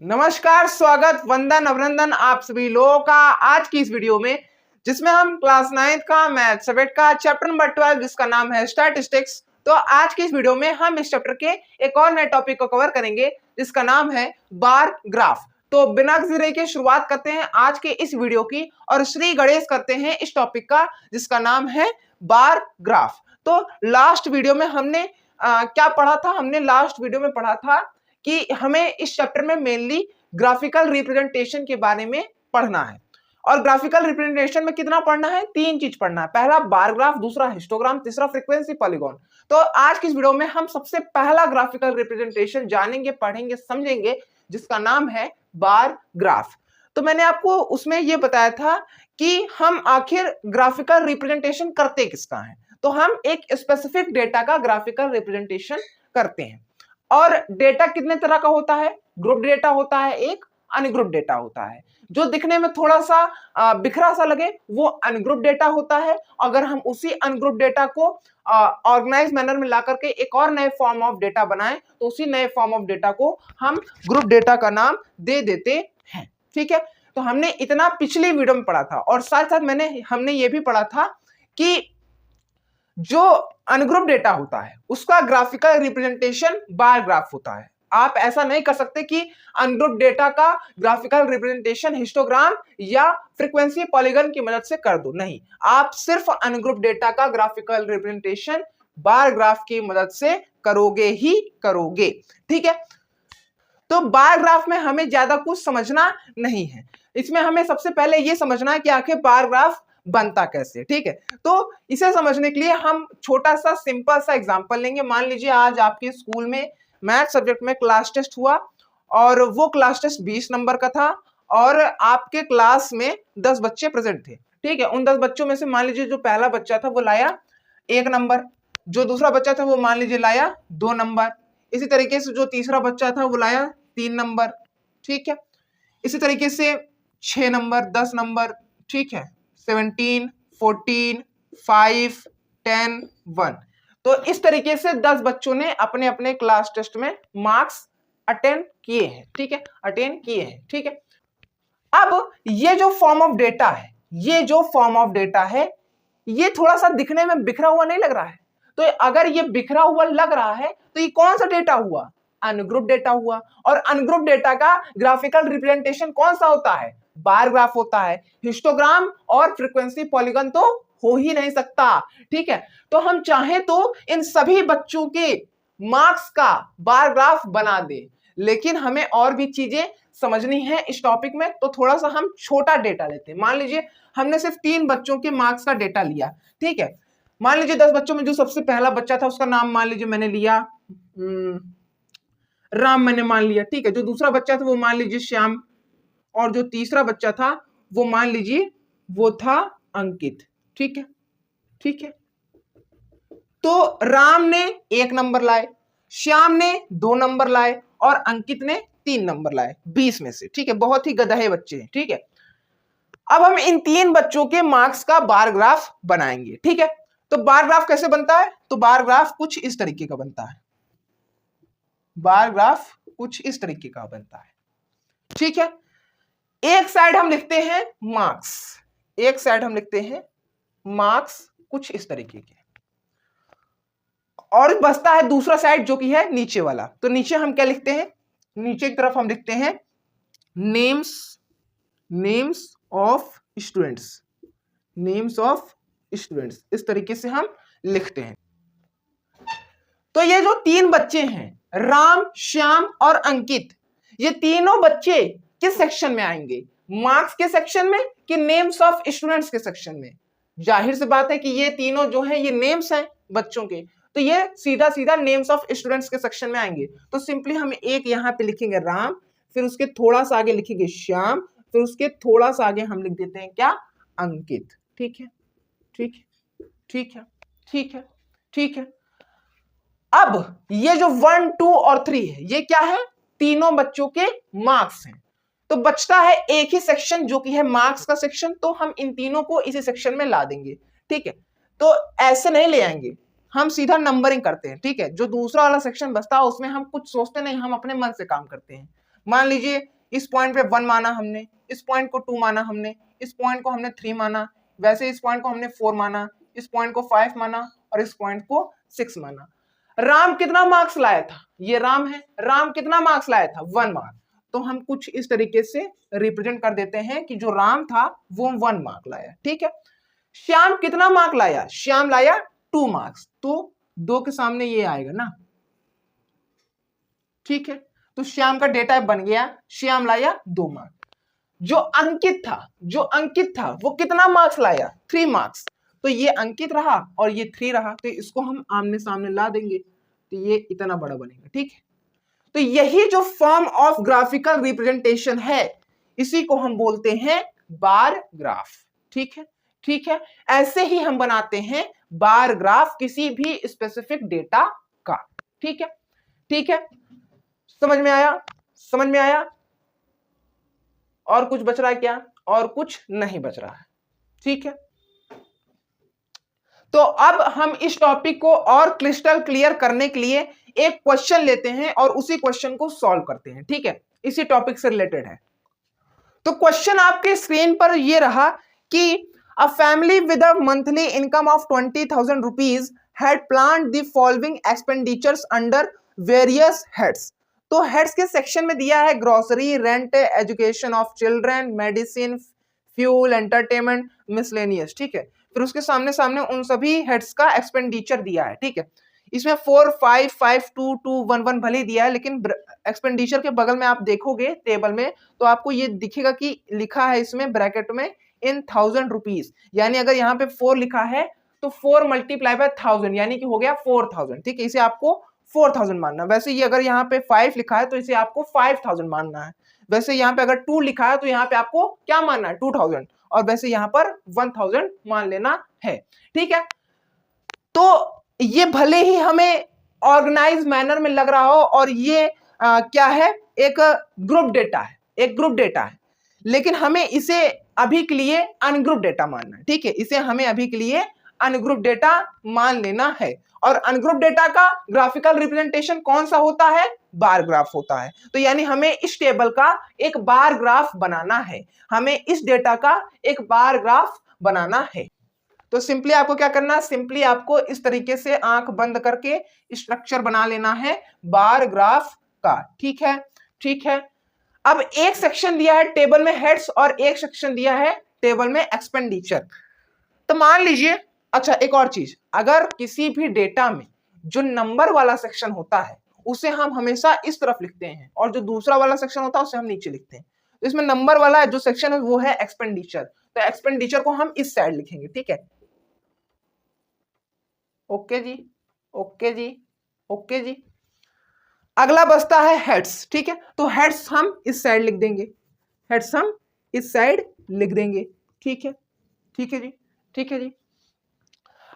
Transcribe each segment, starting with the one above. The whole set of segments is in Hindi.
नमस्कार, स्वागत, वंदन, अभिनंदन आप सभी लोगों का आज की इस वीडियो में, जिसमें हम क्लास 9 का मैथ सब्जेक्ट का चैप्टर नंबर 12 जिसका नाम है स्टैटिस्टिक्स। तो आज की इस वीडियो में हम इस चैप्टर के एक और नए टॉपिक को कवर करेंगे जिसका नाम है बार ग्राफ। तो बिना किसी देरी के शुरुआत करते हैं आज के इस वीडियो की और श्री गणेश करते हैं इस टॉपिक का जिसका नाम है बार ग्राफ। तो लास्ट वीडियो में हमने क्या पढ़ा था? हमने लास्ट वीडियो में पढ़ा था कि हमें इस चैप्टर में मेनली ग्राफिकल रिप्रेजेंटेशन के बारे में पढ़ना है। और ग्राफिकल रिप्रेजेंटेशन में कितना पढ़ना है? तीन चीज पढ़ना है। पहला बार ग्राफ, दूसरा हिस्टोग्राम, तीसरा फ्रीक्वेंसी पॉलीगॉन। तो आज की इस वीडियो में हम सबसे पहला ग्राफिकल रिप्रेजेंटेशन जानेंगे, पढ़ेंगे, समझेंगे जिसका नाम है बार ग्राफ। तो मैंने आपको उसमें यह बताया था कि हम आखिर ग्राफिकल रिप्रेजेंटेशन करते किसका है। तो हम एक स्पेसिफिक डेटा का ग्राफिकल रिप्रेजेंटेशन करते हैं। और डेटा कितने तरह का होता है? ग्रुप डेटा होता है, एक अनग्रुप डेटा होता है। जो दिखने में थोड़ा सा बिखरा सा लगे वो अनग्रुप डेटा होता है। अगर हम उसी अनग्रुप डेटा को ऑर्गेनाइज मैनर में ला करके एक और नए फॉर्म ऑफ डेटा बनाएं तो उसी नए फॉर्म ऑफ डेटा को हम ग्रुप डेटा का नाम दे देते हैं। ठीक है, तो हमने इतना पिछली वीडियो में पढ़ा था। और साथ साथ हमने ये भी पढ़ा था कि जो अनग्रुप डेटा होता है उसका ग्राफिकल रिप्रेजेंटेशन बार ग्राफ होता है। आप ऐसा नहीं कर सकते कि अनग्रुप डेटा का ग्राफिकल रिप्रेजेंटेशन हिस्टोग्राम या फ्रीक्वेंसी पॉलीगन की मदद से कर दो, नहीं, आप सिर्फ अनग्रुप डेटा का ग्राफिकल रिप्रेजेंटेशन बार ग्राफ की मदद से करोगे ही करोगे। ठीक है, तो बार ग्राफ में हमें ज्यादा कुछ समझना नहीं है। इसमें हमें सबसे पहले यह समझना है कि आखिर बार ग्राफ बनता कैसे। ठीक है, तो इसे समझने के लिए हम छोटा सा सिंपल सा एग्जांपल लेंगे। मान लीजिए आज आपके स्कूल में मैथ सब्जेक्ट में क्लास टेस्ट हुआ और वो क्लास टेस्ट 20 नंबर का था और आपके क्लास में 10 बच्चे प्रेजेंट थे। ठीक है, उन 10 बच्चों में से मान लीजिए जो पहला बच्चा था वो लाया 1 नंबर, जो दूसरा बच्चा था वो मान लीजिए लाया 2 नंबर, इसी तरीके से जो तीसरा बच्चा था वो लाया 3 नंबर। ठीक है, इसी तरीके से 6 नंबर, 10 नंबर, ठीक है, 17, 14, 5, 10, 1। तो इस तरीके से 10 बच्चों ने अपने अपने क्लास टेस्ट में मार्क्स अटेंड किए हैं। ठीक है, अटेंड किए हैं। ठीक है, अब ये जो फॉर्म ऑफ डेटा है, ये थोड़ा सा दिखने में बिखरा हुआ नहीं लग रहा है? तो अगर ये बिखरा हुआ लग रहा है तो ये कौन सा डेटा हुआ? अनग्रुप डेटा हुआ। और अनग्रुप डेटा का ग्राफिकल रिप्रेजेंटेशन कौन सा होता है? बार ग्राफ होता है। हिस्टोग्राम और फ्रीक्वेंसी पॉलीगन तो हो ही नहीं सकता। ठीक है, तो हम चाहें तो इन सभी बच्चों के मार्क्स का बार ग्राफ बना दे, लेकिन हमें और भी चीजें समझनी है इस टॉपिक में। तो थोड़ा सा हम छोटा डेटा लेते हैं। मान लीजिए हमने सिर्फ 3 बच्चों के मार्क्स का डेटा लिया। ठीक है, मान लीजिए 10 बच्चों में जो सबसे पहला बच्चा था उसका नाम मान लीजिए मैंने लिया राम, मैंने मान लिया। ठीक है, जो दूसरा बच्चा था वो मान लीजिए श्याम, और जो तीसरा बच्चा था वो मान लीजिए वो था अंकित। ठीक है, ठीक है, तो राम ने 1 नंबर लाए, श्याम ने 2 नंबर लाए और अंकित ने 3 नंबर लाए 20 में से। ठीक है, बहुत ही गधे बच्चे हैं। ठीक है, अब हम इन 3 बच्चों के मार्क्स का बार ग्राफ बनाएंगे। ठीक है, तो बार ग्राफ कैसे बनता है? तो बार ग्राफ कुछ इस तरीके का बनता है। बार ग्राफ कुछ इस तरीके का बनता है। ठीक है, एक साइड हम लिखते हैं मार्क्स, एक साइड हम लिखते हैं मार्क्स कुछ इस तरीके के, और बचता है दूसरा साइड जो कि है नीचे वाला। तो नीचे हम क्या लिखते हैं? नीचे की तरफ हम लिखते हैं names of students, names of students, इस तरीके से हम लिखते हैं। तो ये जो 3 बच्चे हैं राम, श्याम और अंकित, ये तीनों बच्चे किस सेक्शन में आएंगे? मार्क्स के सेक्शन में कि नेम्स ऑफ स्टूडेंट्स के सेक्शन में? जाहिर सी बात है कि ये तीनों जो हैं ये नेम्स हैं बच्चों के, तो ये सीधा सीधा नेम्स ऑफ स्टूडेंट्स के सेक्शन में आएंगे। तो सिंपली हम एक यहां पे लिखेंगे राम, फिर उसके थोड़ा सा आगे लिखेंगे श्याम, फिर उसके थोड़ा सा आगे हम लिख देते हैं क्या? अंकित। ठीक है, ठीक है, ठीक है, ठीक है, ठीक है। अब ये जो 1, 2 और 3 है ये क्या है? तीनों बच्चों के मार्क्स हैं। तो बचता है एक ही सेक्शन जो कि है मार्क्स का सेक्शन, तो हम इन तीनों को इसी सेक्शन में ला देंगे। ठीक है, तो ऐसे नहीं ले आएंगे, हम सीधा नंबरिंग करते हैं। ठीक है, जो दूसरा वाला सेक्शन बचता है उसमें हम कुछ सोचते नहीं, हम अपने मन से काम करते हैं। मान लीजिए इस पॉइंट पे 1 माना हमने, इस पॉइंट को 2 माना हमने, इस पॉइंट को हमने 3 माना, वैसे इस पॉइंट को हमने 4 माना, इस पॉइंट को 5 माना और इस पॉइंट को 6 माना। राम कितना मार्क्स लाया था? ये राम है, राम कितना मार्क्स लाया था? 1 मार्क। तो हम कुछ इस तरीके से रिप्रेजेंट कर देते हैं कि जो राम था वो 1 मार्क लाया, ठीक है। श्याम कितना मार्क लाया? श्याम लाया 2 मार्क्स, तो 2 के सामने ये आएगा ना, ठीक है। तो श्याम का डेटा बन गया, श्याम लाया 2 मार्क्स। जो अंकित था वो कितना मार्क्स लाया? 3 मार्क्स। तो ये अंकित रहा और ये 3 रहा, तो इसको हम आमने सामने ला देंगे तो ये इतना बड़ा बनेगा, ठीक है। तो यही जो फॉर्म ऑफ ग्राफिकल रिप्रेजेंटेशन है इसी को हम बोलते हैं बार ग्राफ, ठीक है, ठीक है। ऐसे ही हम बनाते हैं बार ग्राफ किसी भी स्पेसिफिक डेटा का, ठीक है, ठीक है। समझ में आया? समझ में आया? और कुछ बच रहा है क्या? और कुछ नहीं बच रहा है, ठीक है। तो अब हम इस टॉपिक को और क्रिस्टल क्लियर करने के लिए एक क्वेश्चन लेते हैं और उसी क्वेश्चन को सॉल्व करते हैं, ठीक है, इसी टॉपिक से रिलेटेड है। तो क्वेश्चन आपके स्क्रीन पर ये रहा कि a family with a monthly income of 20,000 rupees had planned the following expenditures under various heads. तो हेड्स के सेक्शन में दिया है grocery, rent, education of children, medicine, fuel, entertainment, miscellaneous, ठीक है। फिर उसके सामने सामने उन सभी हेड्स का एक्सपेंडिचर दिया है, ठीक है। इसमें 4, 5, 5, 2, 2, 1, 1 भले दिया है, लेकिन एक्सपेंडिचर के बगल में आप देखोगे टेबल में तो आपको ये दिखेगा कि लिखा है इसमें ब्रैकेट में इन 1000 रुपीज, यानी अगर यहाँ पे 4 लिखा है तो 4 मल्टीप्लाई बाय 1000 यानी कि हो गया 4000, ठीक है। इसे आपको 4000 मानना। वैसे ये अगर यहाँ पे 5 लिखा है तो इसे आपको 5000 मानना है। वैसे यहाँ पे अगर 2 लिखा है तो यहाँ पे आपको क्या मानना है? 2000। और वैसे यहाँ पर 1000 मान लेना है, ठीक है। तो ये भले ही हमें ऑर्गेनाइज मैनर में लग रहा हो और ये क्या है, एक ग्रुप डेटा है, एक ग्रुप डेटा है, लेकिन हमें इसे अभी के लिए अनग्रुप डेटा मानना है, ठीक है। इसे हमें अभी के लिए अनग्रुप डेटा मान लेना है। और अनग्रुप डेटा का ग्राफिकल रिप्रेजेंटेशन कौन सा होता है? बार ग्राफ होता है। तो यानी हमें इस टेबल का एक बार ग्राफ बनाना है, हमें इस डेटा का एक बार ग्राफ बनाना है। तो सिंपली आपको क्या करना है? सिंपली आपको इस तरीके से आंख बंद करके स्ट्रक्चर बना लेना है बार ग्राफ का, ठीक है, ठीक है। अब एक सेक्शन दिया है टेबल में हेड्स और एक सेक्शन दिया है टेबल में एक्सपेंडिचर। तो मान लीजिए, अच्छा एक और चीज, अगर किसी भी डेटा में जो नंबर वाला सेक्शन होता है उसे हम हमेशा इस तरफ लिखते हैं और जो दूसरा वाला सेक्शन होता है उसे हम नीचे लिखते हैं। तो इसमें नंबर वाला जो सेक्शन है वो है एक्सपेंडिचर, तो एक्सपेंडिचर को हम इस साइड लिखेंगे, ठीक है। ओके जी, ओके जी, ओके जी। अगला बचता है हेड्स, ठीक है। तो हेड्स हम इस साइड लिख देंगे, हेड्स हम इस साइड लिख देंगे, ठीक है, ठीक है जी, ठीक है जी।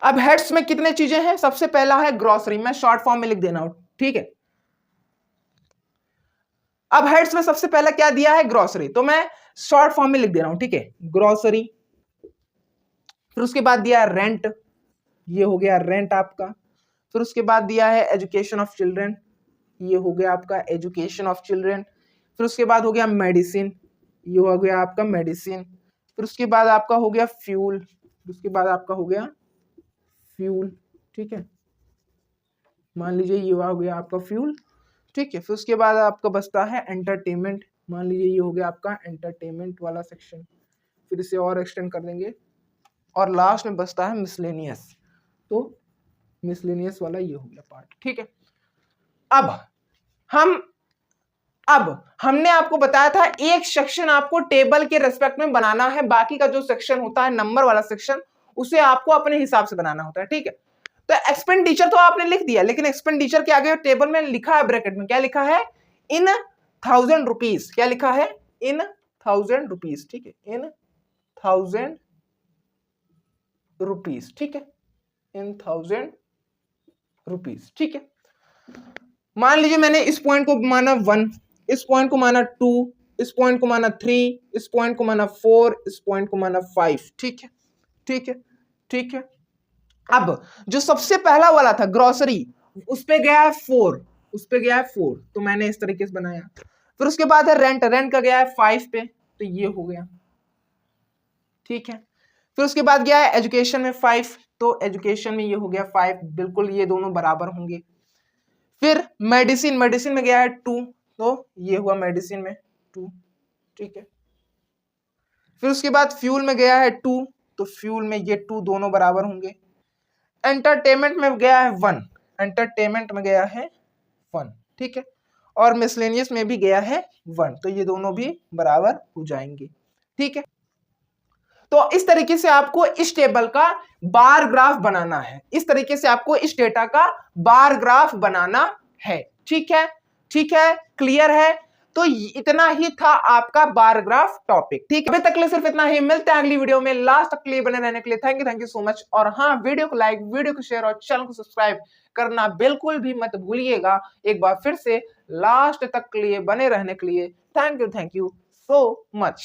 अब हेड्स में कितने चीजें हैं? सबसे पहला है ग्रोसरी, मैं शॉर्ट फॉर्म में लिख देना हूं, ठीक है। अब हेड्स में सबसे पहला क्या दिया है? ग्रोसरी, तो मैं शॉर्ट फॉर्म में लिख दे रहा हूं, ठीक है, ग्रोसरी। फिर उसके बाद दिया रेंट, ये हो गया रेंट आपका। फिर उसके बाद दिया है एजुकेशन ऑफ चिल्ड्रन, ये हो गया आपका एजुकेशन ऑफ चिल्ड्रन। फिर उसके बाद हो गया मेडिसिन, ये हो गया आपका मेडिसिन। फिर उसके बाद आपका हो गया फ्यूल, उसके बाद आपका हो गया फ्यूल, ठीक है, मान लीजिए ये हो गया आपका फ्यूल, ठीक है। फिर उसके बाद आपका बचता है एंटरटेनमेंट, मान लीजिए ये हो गया आपका एंटरटेनमेंट वाला सेक्शन। फिर इसे और एक्सटेंड कर देंगे और लास्ट में बचता है मिसलेनियस, तो मिसलेनियस वाला ये हो गया पार्ट, ठीक है। अब हमने आपको बताया था एक सेक्शन आपको टेबल के रेस्पेक्ट में बनाना है, बाकी का जो सेक्शन होता है नंबर वाला सेक्शन उसे आपको अपने हिसाब से बनाना होता है, ठीक है। तो एक्सपेंडिचर तो आपने लिख दिया, लेकिन एक्सपेंडिचर के आगे टेबल में लिखा है ब्रैकेट में, क्या लिखा है? इन 1000 रुपीज। क्या लिखा है? इन 1000 रुपीज, ठीक है, इन 1000 रुपीज, ठीक है, इन 1000 रुपीज, ठीक है। मान लीजिए मैंने इस पॉइंट को माना 1, इस पॉइंट को माना 2, इस पॉइंट को माना 3, इस पॉइंट को माना 4, इस पॉइंट को माना 5, ठीक है, ठीक है, ठीक है। अब जो सबसे पहला वाला था ग्रोसरी, उस पे गया है 4, उस पे गया है 4, तो मैंने इस तरीके से बनाया। फिर उसके बाद है रेंट, रेंट का गया है 5 पे, तो ये हो गया, ठीक है। फिर उसके बाद गया है एजुकेशन में 5, तो एजुकेशन में ये हो गया 5, बिल्कुल ये दोनों बराबर होंगे। फिर मेडिसिन, मेडिसिन में गया है 2, तो ये हुआ मेडिसिन में 2, ठीक है। फिर उसके बाद फ्यूल में गया है 2, तो फ्यूल में ये 2 दोनों बराबर होंगे। एंटरटेनमेंट में गया है 1, एंटरटेनमेंट में गया है 1, ठीक है। और मिसलेनियस में भी गया है 1, तो ये दोनों भी बराबर हो जाएंगे, ठीक है। तो इस तरीके से आपको इस टेबल का बार ग्राफ बनाना है, इस तरीके से आपको इस डेटा का बार ग्राफ बनाना है, ठीक है, ठीक है, क्लियर है। तो इतना ही था आपका बार ग्राफ टॉपिक, ठीक है। अभी तक के लिए सिर्फ इतना ही, मिलते हैं अगली वीडियो में, लास्ट तक के लिए बने रहने के लिए थैंक यू सो मच। और हाँ, वीडियो को लाइक, वीडियो को शेयर और चैनल को सब्सक्राइब करना बिल्कुल भी मत भूलिएगा। एक बार फिर से लास्ट तक के लिए बने रहने के लिए थैंक यू सो मच।